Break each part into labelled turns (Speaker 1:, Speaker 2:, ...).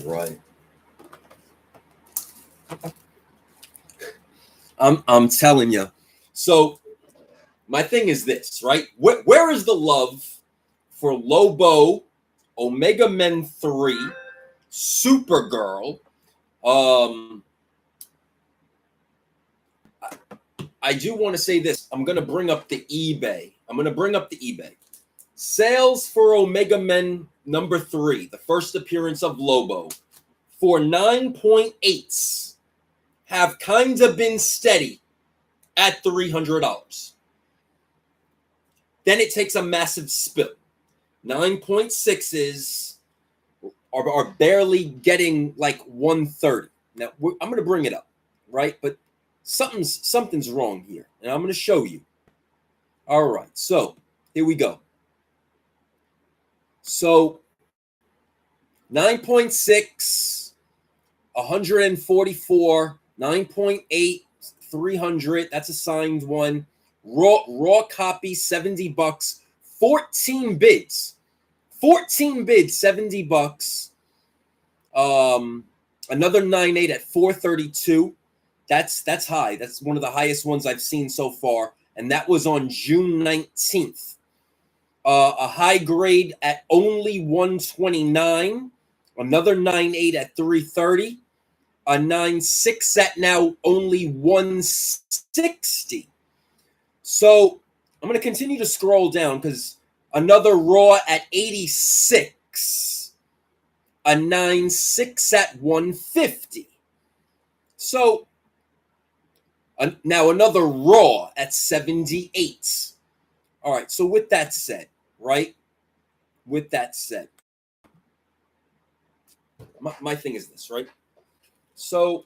Speaker 1: right. I'm telling you. So my thing is this, right? Where is the love for Lobo, Omega Men 3, Supergirl? I do want to say this. I'm going to bring up the eBay. Sales for Omega Men number 3, the first appearance of Lobo, for 9.8s have kind of been steady at $300. Then it takes a massive spill. 9.6s are barely getting like 130. Now, I'm going to bring it up, right? But something's wrong here, and I'm going to show you. All right, so here we go. So 9.6, 144, 9.8, 300. That's a signed one. Raw copy, $70. 14 bids. 14 bids, $70. Another 9.8 at 432. That's high. That's one of the highest ones I've seen so far, and that was on June 19th. A high grade at only 129. Another 9.8 at 330. A 9.6 at now only 160. So I'm going to continue to scroll down because another raw at 86. A 9.6 at 150. So now another raw at 78. All right, so with that said, right? With that said, my thing is this, right? So,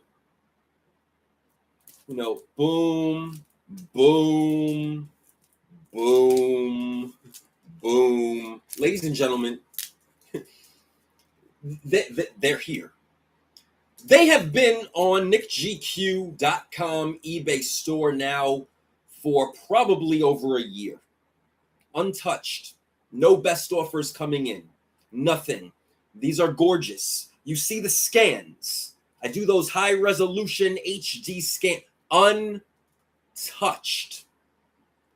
Speaker 1: boom, boom, boom, boom. Ladies and gentlemen, they're here. They have been on nickgq.com eBay store now for probably over a year. Untouched. No best offers coming in. Nothing. These are gorgeous. You see the scans. I do those high resolution HD scan. Untouched.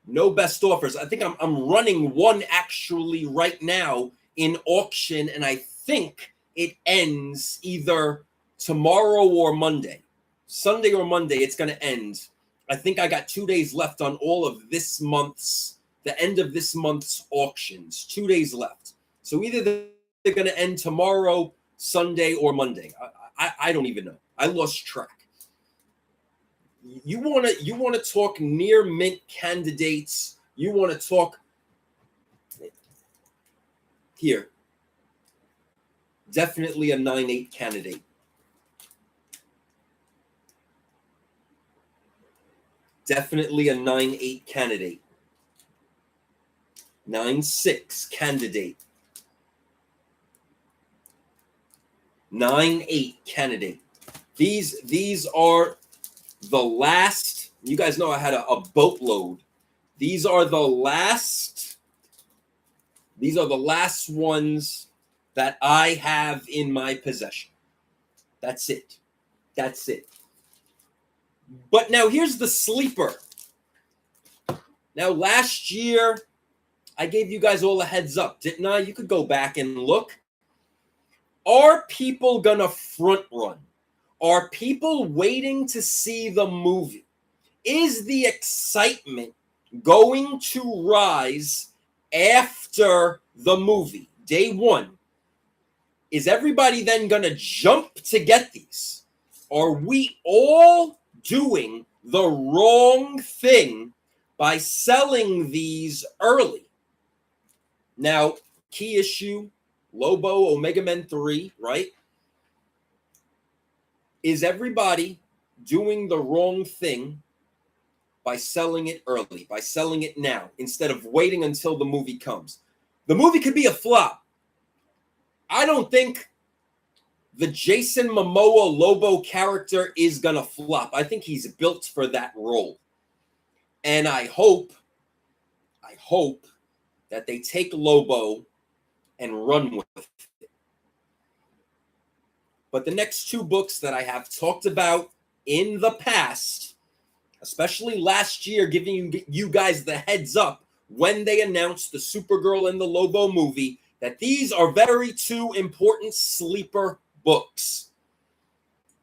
Speaker 1: No best offers. I think I'm running one actually right now in auction, and I think it ends either tomorrow or Monday. Sunday or Monday, it's going to end. I think I got 2 days left on all of this month's, the end of this month's auctions. 2 days left. So either they're going to end tomorrow, Sunday, or Monday. I don't even know. I lost track. You want to talk near mint candidates. You want to talk here. Definitely a 9.8 candidate. Definitely a 9.8 candidate. 9.6 candidate. 9.8 candidate. These are the last. You guys know I had a boatload. These are the last. These are the last ones that I have in my possession. That's it. That's it. But now here's the sleeper. Now last year, I gave you guys all a heads up, didn't I? You could go back and look. Are people gonna front run? Are people waiting to see the movie? Is the excitement going to rise after the movie, day one? Is everybody then gonna jump to get these? Are we all doing the wrong thing by selling these early? Now, key issue, Lobo Omega Men 3, right? Is everybody doing the wrong thing by selling it early, by selling it now, instead of waiting until the movie comes? The movie could be a flop. I don't think the Jason Momoa Lobo character is going to flop. I think he's built for that role. And I hope that they take Lobo and run with it. But the next two books that I have talked about in the past, especially last year, giving you guys the heads up when they announced the Supergirl and the Lobo movie, that these are very two important sleeper books.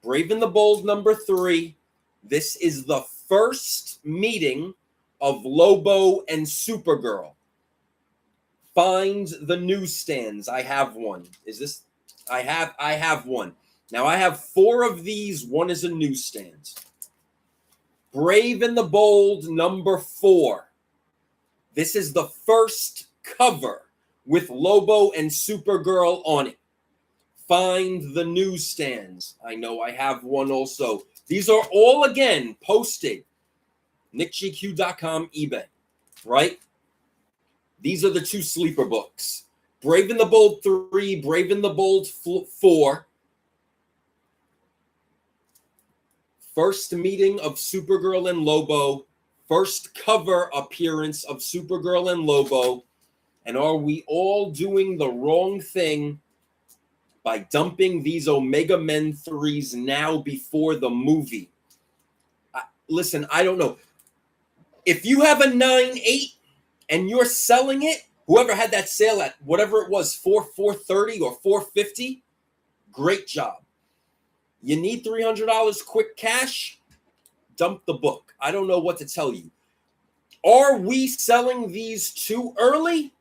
Speaker 1: Brave and the Bold #3. This is the first meeting of Lobo and Supergirl. Find the newsstands. I have one. Is this? I have one. Now I have 4 of these. One is a newsstand. Brave and the Bold #4. This is the first cover with Lobo and Supergirl on it. Find the newsstands. I know I have one also. These are all, again, posted. nickgq.com, eBay, right? These are the 2 sleeper books. Brave and the Bold 3, Brave and the Bold 4. First meeting of Supergirl and Lobo. First cover appearance of Supergirl and Lobo. And are we all doing the wrong thing by dumping these Omega Men 3s now before the movie? Listen, I don't know. If you have a 9.8 and you're selling it, whoever had that sale at whatever it was, $430 or $450, great job. You need $300 quick cash, dump the book. I don't know what to tell you. Are we selling these too early?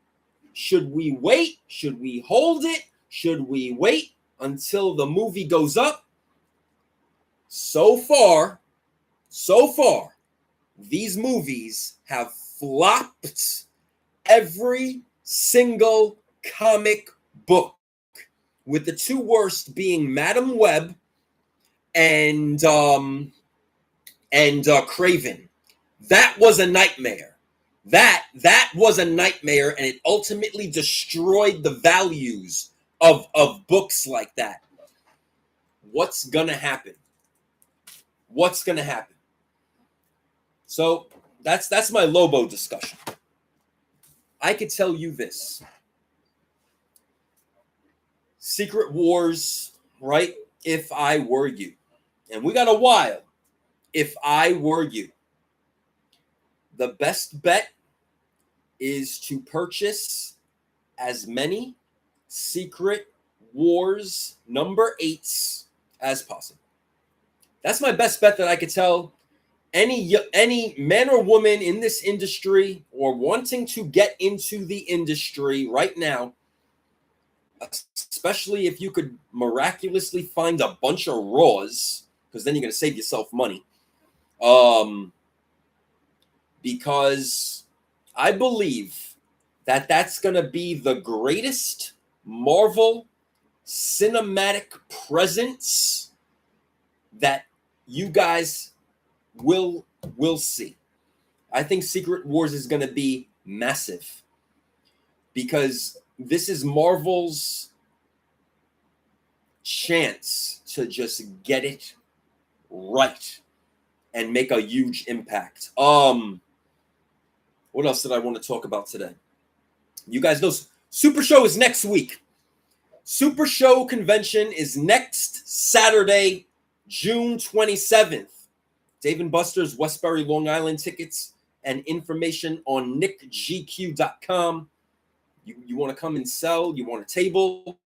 Speaker 1: Should we wait? Should we hold it? Should we wait until the movie goes up? So far, these movies have flopped every single comic book, with the 2 worst being Madam Web and Craven. That was a nightmare. That was a nightmare, and it ultimately destroyed the values of books like that. What's gonna happen? What's gonna happen? So that's my Lobo discussion. I could tell you this. Secret Wars, right? If I were you. And we got a while. If I were you. The best bet is to purchase as many Secret Wars #8s as possible. That's my best bet that I could tell any man or woman in this industry or wanting to get into the industry right now, especially if you could miraculously find a bunch of Raws, because then you're going to save yourself money. Because I believe that that's going to be the greatest Marvel cinematic presence that you guys will see. I think Secret Wars is going to be massive, because this is Marvel's chance to just get it right and make a huge impact. What else did I want to talk about today? You guys know Super Show is next week. Super Show convention is next Saturday, June 27th. Dave & Buster's Westbury, Long Island tickets and information on nickgq.com. You want to come and sell, you want a table,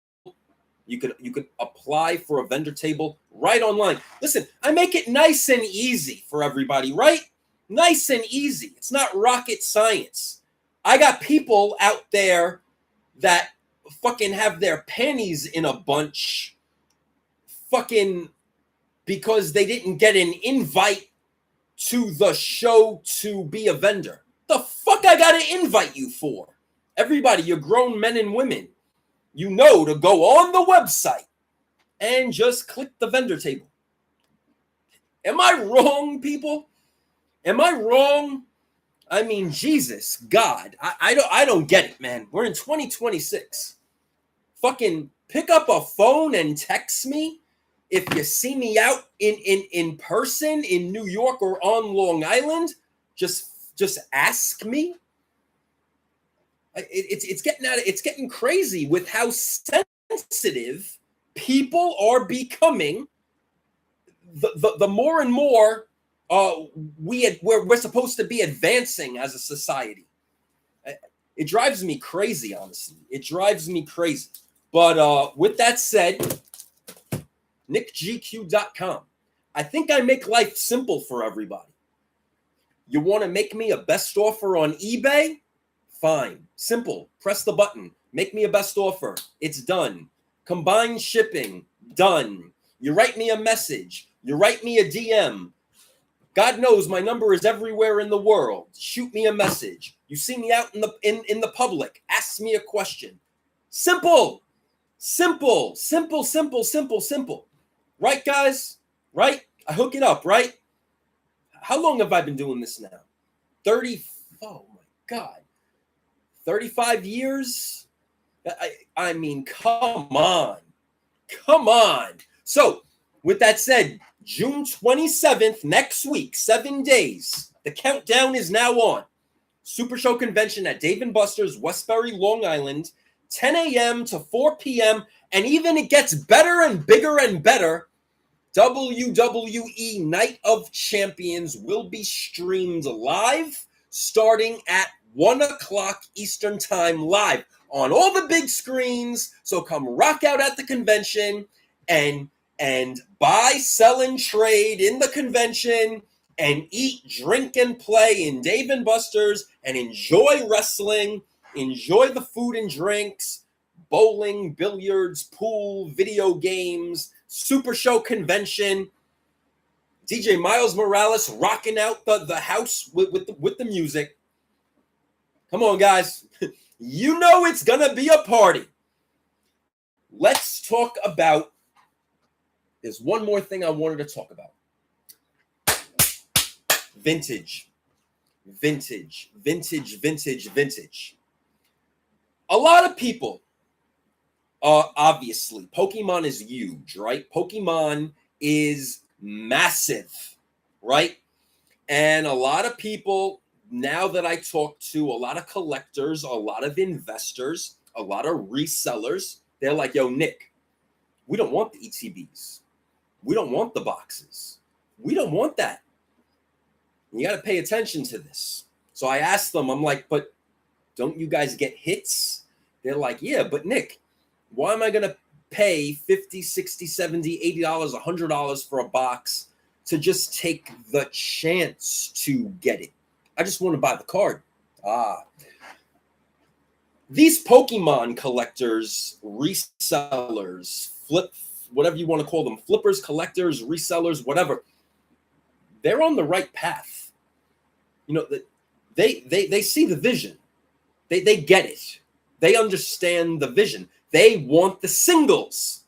Speaker 1: you could apply for a vendor table right online. Listen, I make it nice and easy for everybody, right? Nice and easy. It's not rocket science. I got people out there that fucking have their panties in a bunch fucking because they didn't get an invite to the show to be a vendor. The fuck I gotta invite you for? Everybody, you're grown men and women. You know to go on the website and just click the vendor table. Am I wrong, people? Am I wrong? I mean, Jesus, God, I don't get it, man. We're in 2026. Fucking pick up a phone and text me if you see me out in person in New York or on Long Island. Just ask me. It's getting crazy with how sensitive people are becoming the more and more we're supposed to be advancing as a society. It drives me crazy, honestly. It drives me crazy. But with that said, nickgq.com. I think I make life simple for everybody. You want to make me a best offer on eBay? Fine. Simple. Press the button. Make me a best offer. It's done. Combined shipping. Done. You write me a message. You write me a DM. God knows my number is everywhere in the world. Shoot me a message. You see me out in the public. Ask me a question. Simple. Simple. Simple, simple, simple, simple. Right, guys? Right? I hook it up, right? How long have I been doing this now? 30. Oh, my God. 35 years? I mean, come on. Come on. So, with that said, June 27th, next week, 7 days. The countdown is now on. Super Show Convention at Dave & Buster's, Westbury, Long Island, 10 a.m. to 4 p.m. And even it gets better and bigger and better. WWE Night of Champions will be streamed live starting at 1 o'clock Eastern Time live on all the big screens. So come rock out at the convention and buy, sell, and trade in the convention and eat, drink, and play in Dave & Buster's and enjoy wrestling, enjoy the food and drinks, bowling, billiards, pool, video games, Super Show Convention, DJ Miles Morales rocking out the house with the music. Come on, guys. You know it's going to be a party. Let's talk about, there's one more thing I wanted to talk about. Vintage. Vintage, vintage, vintage, vintage. A lot of people, obviously, Pokemon is huge, right? Pokemon is massive, right? And a lot of people, now that I talk to a lot of collectors, a lot of investors, a lot of resellers, they're like, yo, Nick, we don't want the ETBs. We don't want the boxes. We don't want that. You got to pay attention to this. So I asked them, I'm like, but don't you guys get hits? They're like, yeah, but Nick, why am I going to pay $50, $60, $70, $80, $100 for a box to just take the chance to get it? I just want to buy the card. These Pokemon collectors, resellers, whatever you want to call them, flippers, collectors, resellers, whatever, they're on the right path. You know, they see the vision. They get it. They understand the vision. They want the singles.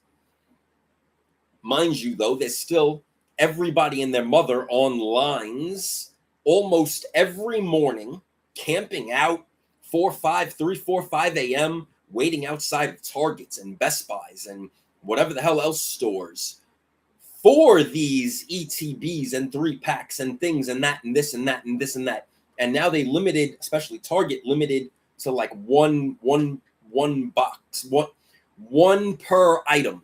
Speaker 1: Mind you, though, there's still everybody and their mother on lines almost every morning, camping out 3, 4, 5 a.m., waiting outside of Targets and Best Buys and whatever the hell else stores for these ETBs and 3-packs and things and that and this and that and this and that. And now they limited, especially Target, limited to like one box, one per item,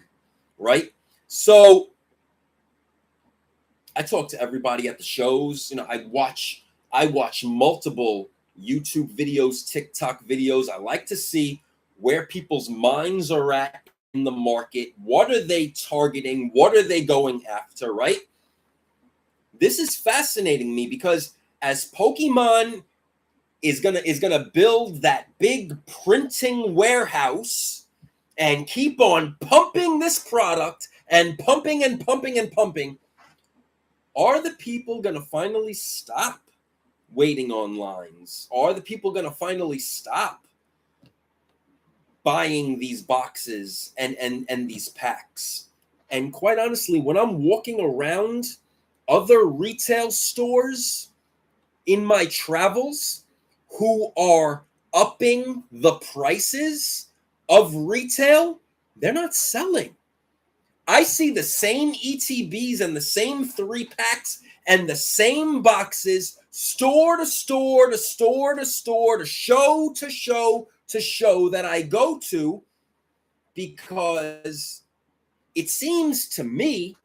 Speaker 1: right? So I talk to everybody at the shows. You know, I watch multiple YouTube videos, TikTok videos. I like to see where people's minds are at in the market. What are they targeting? What are they going after, right? This is fascinating me because as Pokemon is gonna build that big printing warehouse and keep on pumping this product and pumping and pumping and pumping, are the people gonna finally stop waiting on lines? Are the people gonna finally stop buying these boxes and these packs? And quite honestly, when I'm walking around other retail stores in my travels who are upping the prices of retail, they're not selling. I see the same ETBs and the same 3-packs and the same boxes, store to store to store to store, to show to show to show that I go to, because it seems to me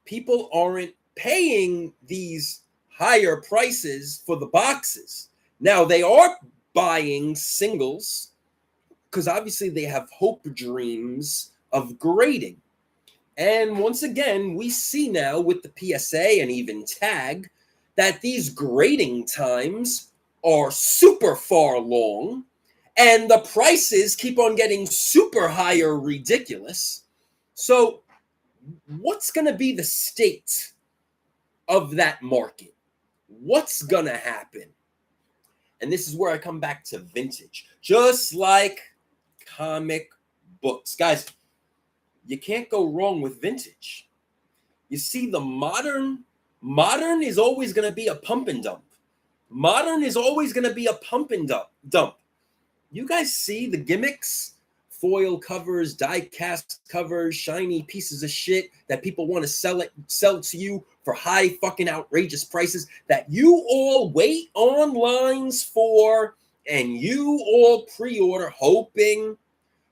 Speaker 1: people aren't paying these higher prices for the boxes. Now, they are buying singles because obviously they have hope dreams of grading. And once again, we see now with the PSA and even tag that these grading times are super far long and the prices keep on getting super higher ridiculous. So what's going to be the state of that market? What's going to happen? And this is where I come back to vintage. Just like comic books. Guys, you can't go wrong with vintage. You see, the modern is always going to be a pump and dump. Modern is always going to be a pump and dump. You guys see the gimmicks? Foil covers, die-cast covers, shiny pieces of shit that people want to sell it to you for high fucking outrageous prices that you all wait on lines for and you all pre-order hoping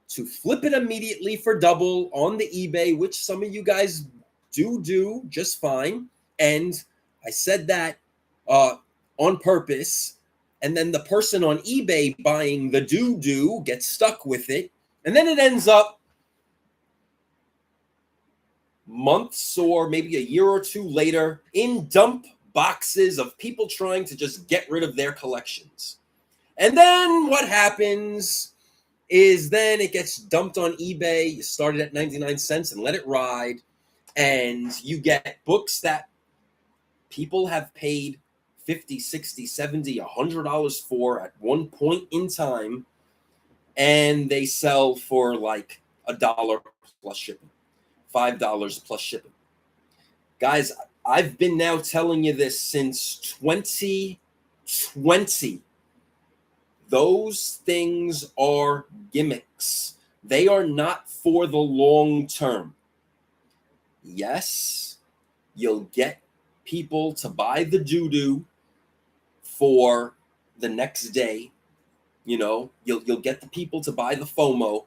Speaker 1: to flip it immediately for double on the eBay, which some of you guys do just fine. And I said that on purpose. And then the person on eBay buying the do gets stuck with it. And then it ends up months or maybe a year or two later in dump boxes of people trying to just get rid of their collections. And then what happens is then it gets dumped on eBay. You start it at 99 cents and let it ride. And you get books that people have paid $50, $60, $70, $100 for at one point in time. And they sell for like $1 plus shipping, $5 plus shipping. Guys, I've been now telling you this since 2020. Those things are gimmicks. They are not for the long term. Yes, you'll get people to buy the doo-doo for the next day. You know, you'll get the people to buy the FOMO.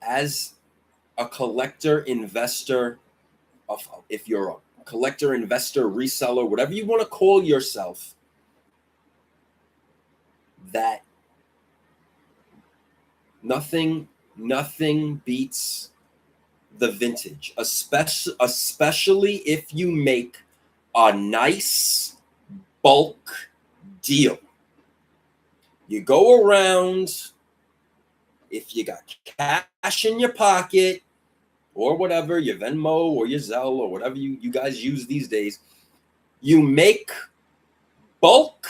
Speaker 1: As a collector, investor, if you're a collector, investor, reseller, whatever you want to call yourself, that nothing beats the vintage, especially if you make a nice bulk deal. You go around, if you got cash in your pocket or whatever, your Venmo or your Zelle or whatever you guys use these days, you make bulk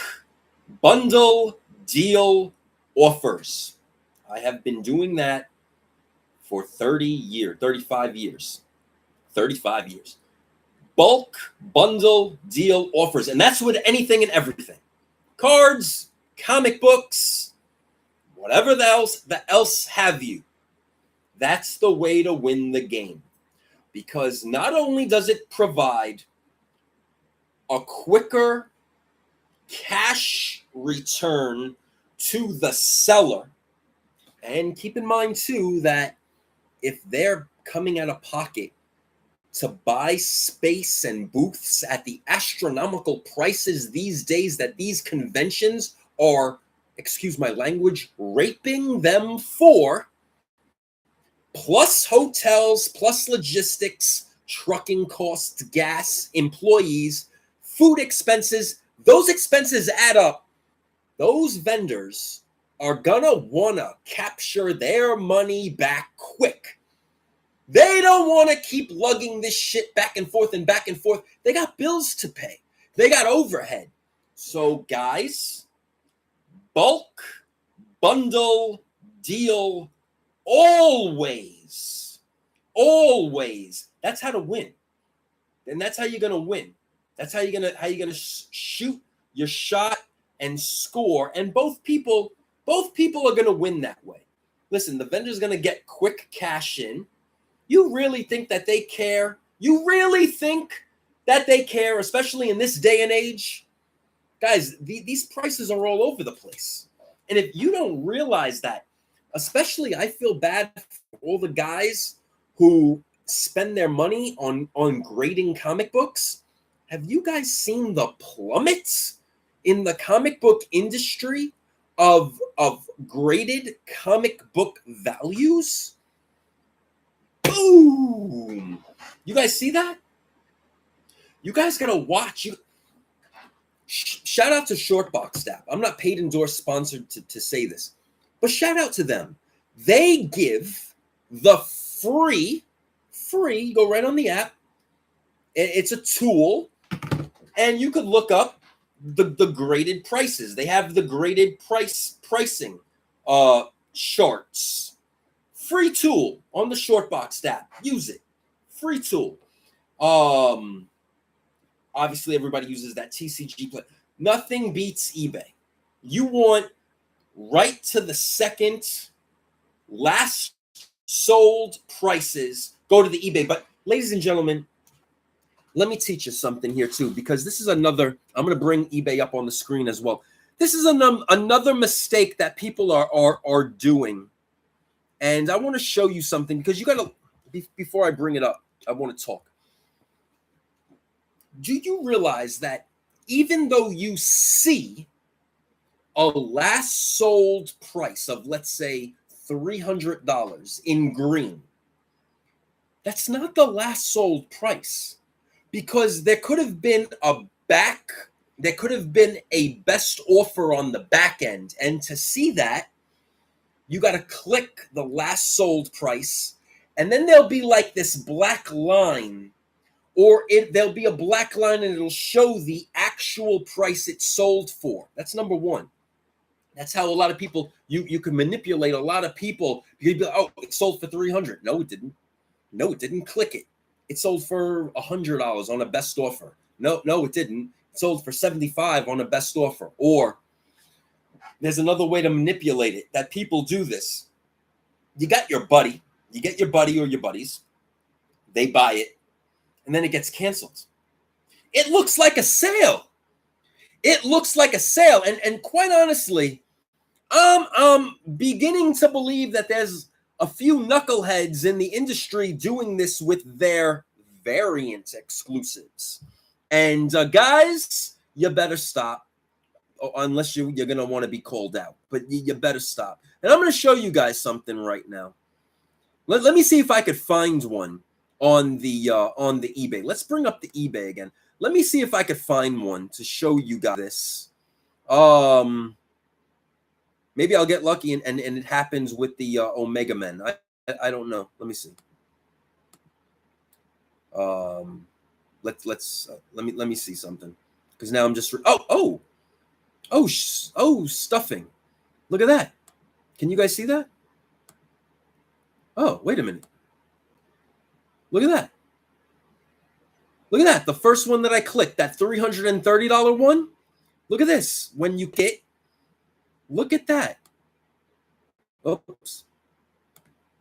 Speaker 1: bundle deal offers. I have been doing that for 35 years. Bulk bundle deal offers. And that's with anything and everything. Cards, comic books, whatever else have you. That's the way to win the game. Because not only does it provide a quicker cash return to the seller, and keep in mind too that if they're coming out of pocket to buy space and booths at the astronomical prices these days that these conventions are, excuse my language, raping them for, plus hotels, plus logistics, trucking costs, gas, employees, food expenses, those expenses add up. Those vendors are gonna wanna capture their money back quick. They don't want to keep lugging this shit back and forth and back and forth. They got bills to pay. They got overhead. So guys, bulk, bundle, deal, always. That's how to win. And that's how you're going to win. That's how you're going to shoot your shot and score. And both people are going to win that way. Listen, the vendor's going to get quick cash in. You really think that they care? You really think that they care, especially in this day and age? Guys, these prices are all over the place. And if you don't realize that, especially I feel bad for all the guys who spend their money on grading comic books, have you guys seen the plummets in the comic book industry of graded comic book values? Boom! You guys see that? You guys gotta watch. Shout out to Shortbox staff. I'm not paid, endorsed, sponsored to say this, but shout out to them. They give the free, go right on the app. It's a tool, and you could look up the graded prices. They have the graded pricing charts. Free tool on the Shortbox app. Use it. Free tool. Obviously, everybody uses that TCG play. Nothing beats eBay. You want right to the second, last sold prices, go to the eBay. But ladies and gentlemen, let me teach you something here too, because this is another, I'm going to bring eBay up on the screen as well. This is another mistake that people are doing. And I want to show you something, because you got to, before I bring it up, I want to talk. Do you realize that even though you see a last sold price of, let's say, $300 in green, that's not the last sold price, because there could have been a best offer on the back end. And to see that, you got to click the last sold price, and then there'll be like this black line, or there'll be a black line and it'll show the actual price it sold for. That's number one. That's how a lot of people, you can manipulate a lot of people. You'd be like, oh, it sold for $300. No, it didn't. No, it didn't. Click it. It sold for $100 on a best offer. No, it didn't. It sold for $75 on a best offer. Or there's another way to manipulate it that people do this. You got your buddy. You get your buddy or your buddies. They buy it. And then it gets canceled. It looks like a sale. It looks like a sale. And quite honestly, I'm beginning to believe that there's a few knuckleheads in the industry doing this with their variant exclusives. And guys, you better stop. Unless you're going to want to be called out. But you better stop. And I'm going to show you guys something right now. Let me see if I could find one on the eBay. Let's bring up the eBay again. Let me see if I could find one to show you guys this. Maybe I'll get lucky and it happens with the Omega Men. I don't know. Let me see. Let me see something, because now I'm just stuffing. Look at that. Can you guys see that? Oh, wait a minute. Look at that. Look at that. The first one that I clicked, that $330 one. Look at this. When you get, look at that. Oops.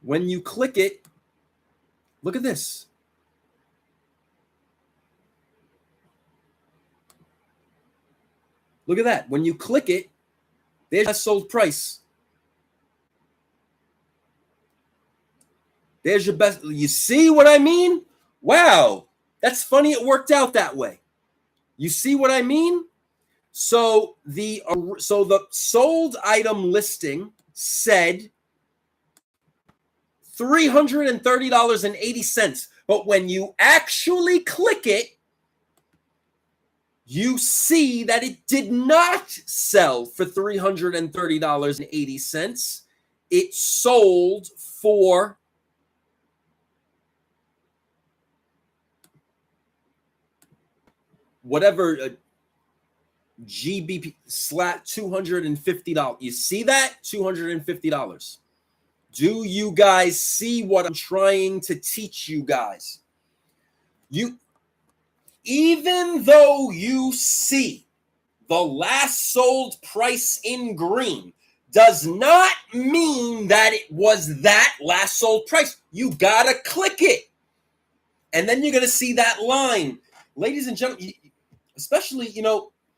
Speaker 1: When you click it, look at this. Look at that. When you click it, there's your sold price. There's your best. You see what I mean? Wow. That's funny. It worked out that way. You see what I mean? So the sold item listing said $330.80. But when you actually click it, you see that it did not sell for $330.80. It sold for whatever GBP $250. You see that? $250. Do you guys see what I'm trying to teach you guys? Even though you see the last sold price in green, does not mean that it was that last sold price. You gotta click it. And then you're gonna see that line. Ladies and gentlemen, especially,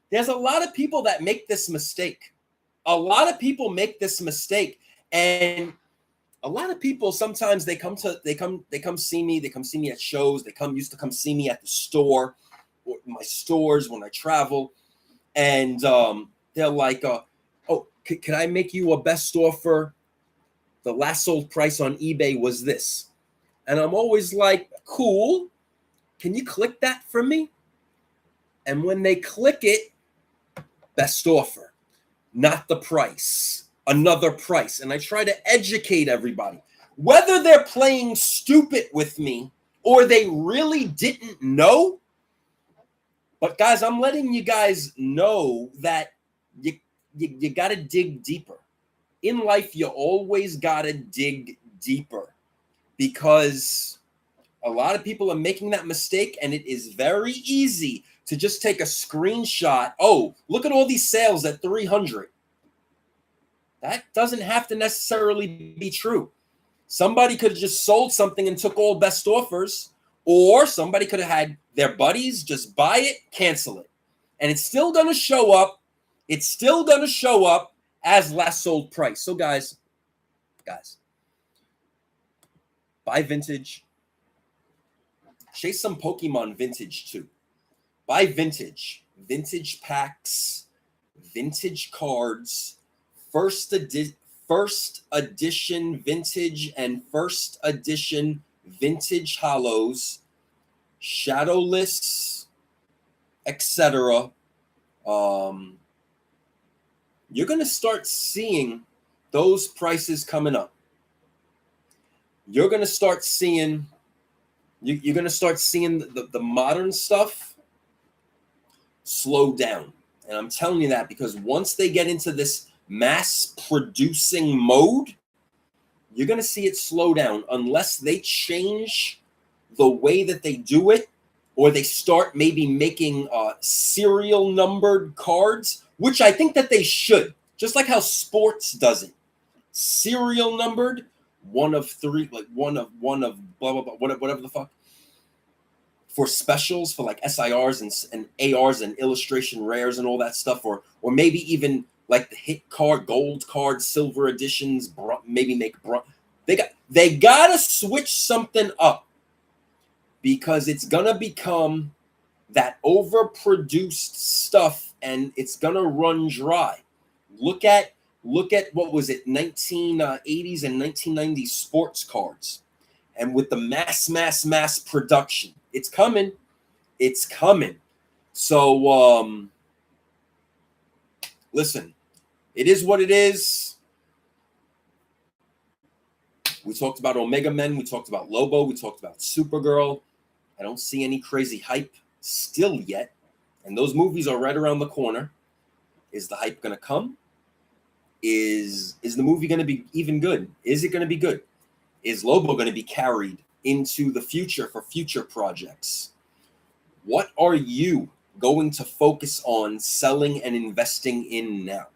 Speaker 1: there's a lot of people that make this mistake. A lot of people make this mistake. And a lot of people sometimes they come see me at shows, used to come see me at the store or my stores when I travel, and they're like, oh, can I make you a best offer? The last sold price on eBay was this. And I'm always like, cool, can you click that for me? And when they click it, best offer, not the price, another price. And I try to educate everybody, whether they're playing stupid with me or they really didn't know. But guys, I'm letting you guys know that you got to dig deeper. In life, you always got to dig deeper, because a lot of people are making that mistake, and it is very easy to just take a screenshot. Oh, look at all these sales at 300. That doesn't have to necessarily be true. Somebody could have just sold something and took all best offers, or somebody could have had their buddies just buy it, cancel it. And it's still going to show up. It's still going to show up as last sold price. So guys, buy vintage. Chase some Pokemon vintage too. Buy vintage packs, vintage cards, first edition vintage and first edition vintage hollows, shadowless, etc. You're going to start seeing those prices coming up. You're going to start seeing the modern stuff slow down. And I'm telling you that because once they get into this mass producing mode, you're going to see it slow down unless they change the way that they do it, or they start maybe making serial numbered cards, which I think that they should, just like how sports does it. Serial numbered, one of three, like one of blah, blah, blah, whatever the fuck. For specials, for like SIRs and ARs and illustration rares and all that stuff, or maybe even like the hit card, gold card, silver editions, maybe make they gotta switch something up, because it's gonna become that overproduced stuff and it's gonna run dry. Look at what was it, 1980s and 1990s sports cards, and with the mass production, it's coming. So listen, it is what it is. We talked about Omega Men, we talked about Lobo, we talked about Supergirl. I don't see any crazy hype still yet, and those movies are right around the corner. Is the hype going to come? Is the movie going to be even good? Is it going to be good? Is Lobo going to be carried into the future for future projects? What are you going to focus on selling and investing in now?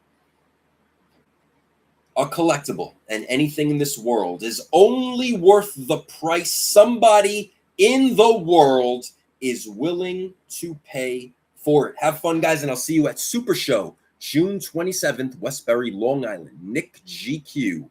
Speaker 1: A collectible and anything in this world is only worth the price somebody in the world is willing to pay for it. Have fun, guys, and I'll see you at Super Show, June 27th, Westbury, Long Island, nickgq.com.